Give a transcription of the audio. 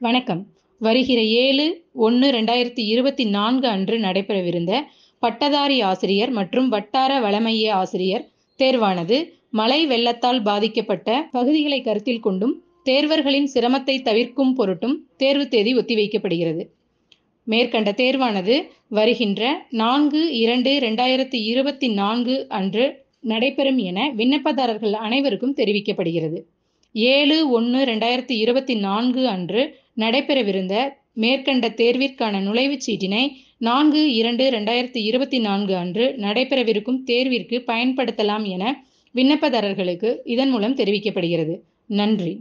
வணக்கம். வருகிற 7/1/2024 அன்று நடைபெறவிருந்த பட்டதாரி ஆசிரியர் மற்றும் வட்டார வளமைய ஆசிரியர் தேர்வானது மழை வெள்ளத்தால் பாதிக்கப்பட்ட பகுதிகளை கருத்தில் கொண்டும் தேர்வர்களின் சிரமத்தை தவிர்க்கும் பொருட்டும் தேர்வு தேதி ஒத்திவைக்கப்படுகிறது. மேற்கண்ட தேர்வானது வருகின்ற 4/2/2024 அன்று நடைபெறும் என விண்ணப்பதாரர்கள் அனைவருக்கும் தெரிவிக்கப்படுகிறது. 7/1/2024 அன்று நடைபெறவிருந்த மேற்கண்ட தேர்விற்கான நுழைவுச் சீட்டினை 4/2/2024 அன்று நடைபெறவிருக்கும் தேர்விற்கு பயன்படுத்தலாம் என விண்ணப்பதாரர்களுக்கு இதன் மூலம் தெரிவிக்கப்படுகிறது. நன்றி.